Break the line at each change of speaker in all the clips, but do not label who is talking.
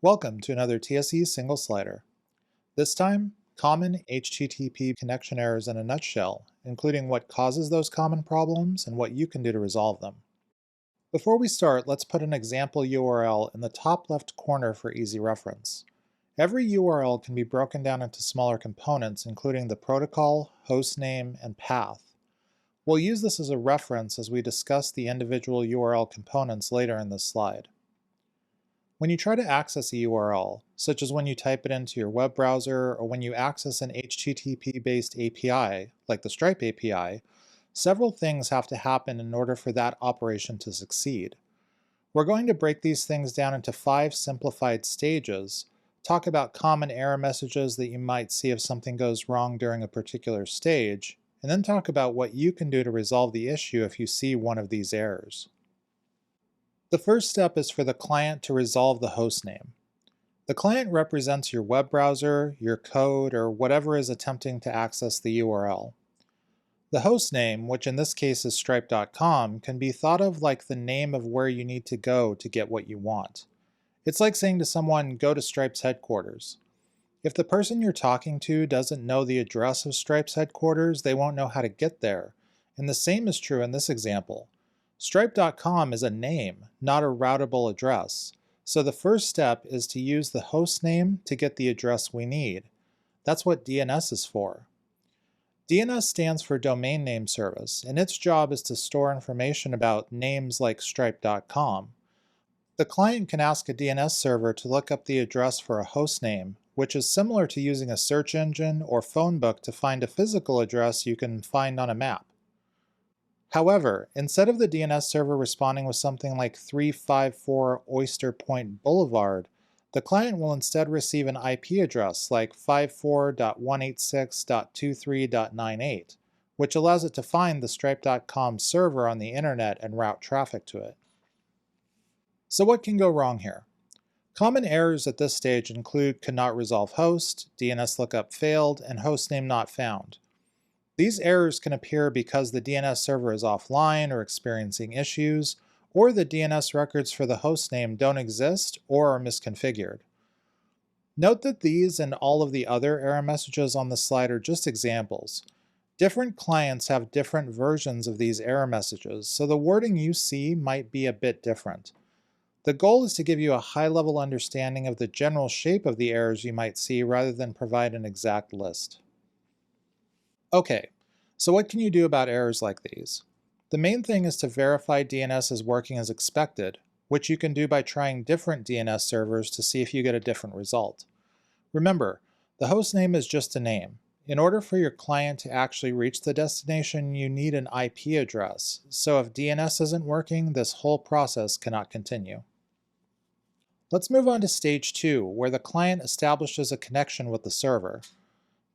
Welcome to another TSE single slider. This time, common HTTP connection errors in a nutshell, including what causes those common problems and what you can do to resolve them. Before we start, let's put an example URL in the top left corner for easy reference. Every URL can be broken down into smaller components, including the protocol, hostname, and path. We'll use this as a reference as we discuss the individual URL components later in this slide. When you try to access a URL, such as when you type it into your web browser or when you access an HTTP-based API, like the Stripe API, several things have to happen in order for that operation to succeed. We're going to break these things down into 5 simplified stages, talk about common error messages that you might see if something goes wrong during a particular stage, and then talk about what you can do to resolve the issue if you see one of these errors. The first step is for the client to resolve the hostname. The client represents your web browser, your code, or whatever is attempting to access the URL. The hostname, which in this case is stripe.com, can be thought of like the name of where you need to go to get what you want. It's like saying to someone, go to Stripe's headquarters. If the person you're talking to doesn't know the address of Stripe's headquarters, they won't know how to get there. And the same is true in this example. Stripe.com is a name, not a routable address. So the first step is to use the host name to get the address we need. That's what DNS is for. DNS stands for Domain Name Service, and its job is to store information about names like stripe.com. The client can ask a DNS server to look up the address for a host name, which is similar to using a search engine or phone book to find a physical address you can find on a map. However, instead of the DNS server responding with something like 354 Oyster Point Boulevard, the client will instead receive an IP address like 54.186.23.98, which allows it to find the Stripe.com server on the internet and route traffic to it. So what can go wrong here? Common errors at this stage include could not resolve host, DNS lookup failed, and hostname not found. These errors can appear because the DNS server is offline or experiencing issues, or the DNS records for the hostname don't exist or are misconfigured. Note that these and all of the other error messages on the slide are just examples. Different clients have different versions of these error messages, so the wording you see might be a bit different. The goal is to give you a high-level understanding of the general shape of the errors you might see rather than provide an exact list. Okay, so what can you do about errors like these? The main thing is to verify DNS is working as expected, which you can do by trying different DNS servers to see if you get a different result. Remember, the hostname is just a name. In order for your client to actually reach the destination, you need an IP address, so if DNS isn't working, this whole process cannot continue. Let's move on to stage 2, where the client establishes a connection with the server.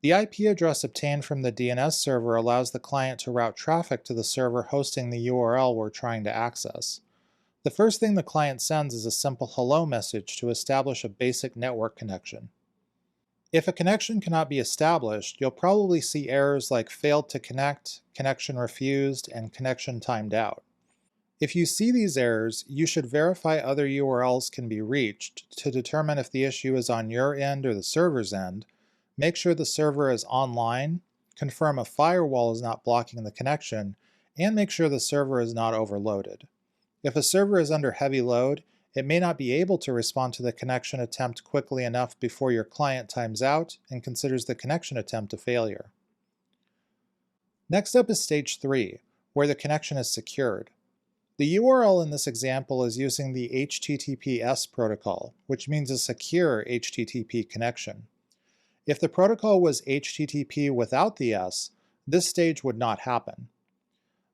The IP address obtained from the DNS server allows the client to route traffic to the server hosting the URL we're trying to access. The first thing the client sends is a simple hello message to establish a basic network connection. If a connection cannot be established, you'll probably see errors like failed to connect, connection refused, and connection timed out. If you see these errors, you should verify other URLs can be reached to determine if the issue is on your end or the server's end. Make sure the server is online, confirm a firewall is not blocking the connection, and make sure the server is not overloaded. If a server is under heavy load, it may not be able to respond to the connection attempt quickly enough before your client times out and considers the connection attempt a failure. Next up is stage 3, where the connection is secured. The URL in this example is using the HTTPS protocol, which means a secure HTTP connection. If the protocol was HTTP without the S, this stage would not happen.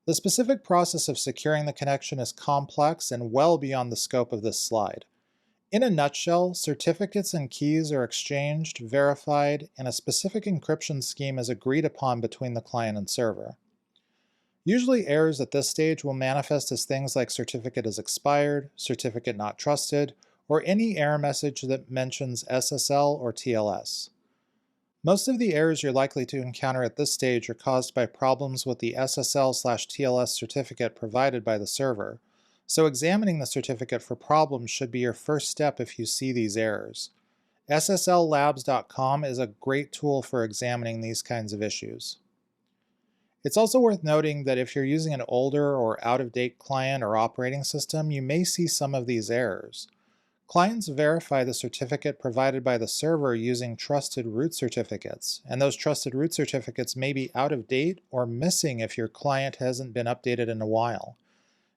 The specific process of securing the connection is complex and well beyond the scope of this slide. In a nutshell, certificates and keys are exchanged, verified, and a specific encryption scheme is agreed upon between the client and server. Usually errors at this stage will manifest as things like certificate is expired, certificate not trusted, or any error message that mentions SSL or TLS. Most of the errors you're likely to encounter at this stage are caused by problems with the SSL/TLS certificate provided by the server, So examining the certificate for problems should be your first step if you see these errors. SSLLabs.com is a great tool for examining these kinds of issues. It's also worth noting that if you're using an older or out-of-date client or operating system, you may see some of these errors. Clients verify the certificate provided by the server using trusted root certificates, and those trusted root certificates may be out of date or missing if your client hasn't been updated in a while.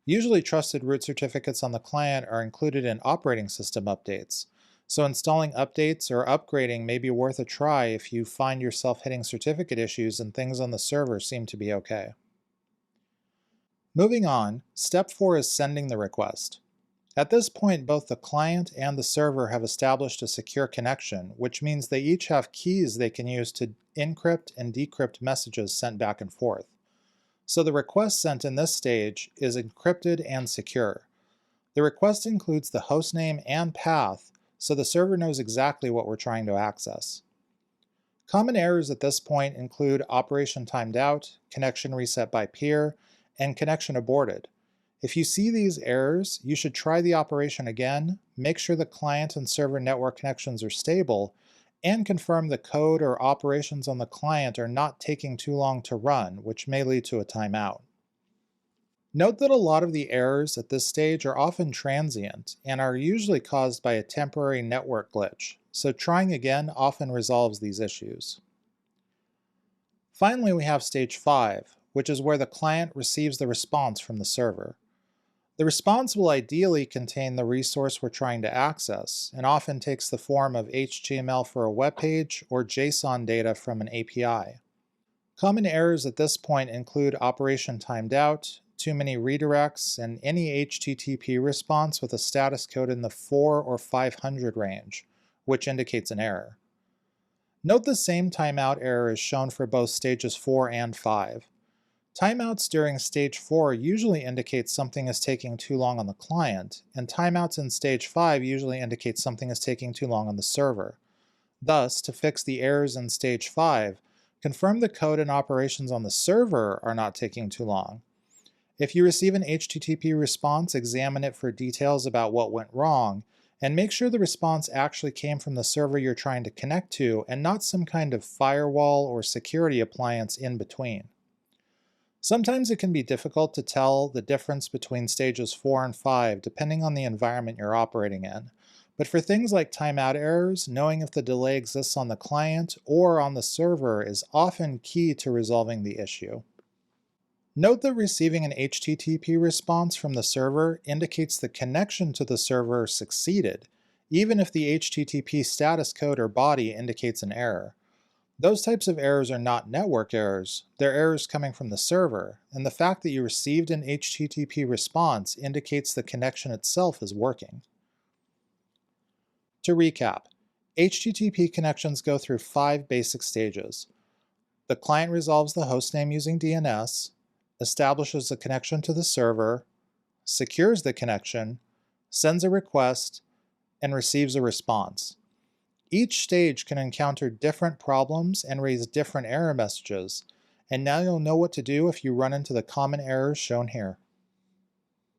Usually trusted root certificates on the client are included in operating system updates, so installing updates or upgrading may be worth a try if you find yourself hitting certificate issues and things on the server seem to be okay. Moving on, step 4 is sending the request. At this point, both the client and the server have established a secure connection, which means they each have keys they can use to encrypt and decrypt messages sent back and forth. So the request sent in this stage is encrypted and secure. The request includes the hostname and path, so the server knows exactly what we're trying to access. Common errors at this point include operation timed out, connection reset by peer, and connection aborted. If you see these errors, you should try the operation again, make sure the client and server network connections are stable, and confirm the code or operations on the client are not taking too long to run, which may lead to a timeout. Note that a lot of the errors at this stage are often transient and are usually caused by a temporary network glitch, so trying again often resolves these issues. Finally, we have stage 5, which is where the client receives the response from the server. The response will ideally contain the resource we're trying to access, and often takes the form of HTML for a web page or JSON data from an API. Common errors at this point include operation timed out, too many redirects, and any HTTP response with a status code in the 4 or 500 range, which indicates an error. Note the same timeout error is shown for both stages 4 and 5. Timeouts during stage 4 usually indicate something is taking too long on the client, and timeouts in stage 5 usually indicate something is taking too long on the server. Thus, to fix the errors in stage 5, confirm the code and operations on the server are not taking too long. If you receive an HTTP response, examine it for details about what went wrong, and make sure the response actually came from the server you're trying to connect to and not some kind of firewall or security appliance in between. Sometimes it can be difficult to tell the difference between stages 4 and 5 depending on the environment you're operating in. But for things like timeout errors, knowing if the delay exists on the client or on the server is often key to resolving the issue. Note that receiving an HTTP response from the server indicates the connection to the server succeeded, even if the HTTP status code or body indicates an error. Those types of errors are not network errors, they're errors coming from the server, and the fact that you received an HTTP response indicates the connection itself is working. To recap, HTTP connections go through 5 basic stages. The client resolves the hostname using DNS, establishes a connection to the server, secures the connection, sends a request, and receives a response. Each stage can encounter different problems and raise different error messages, and now you'll know what to do if you run into the common errors shown here.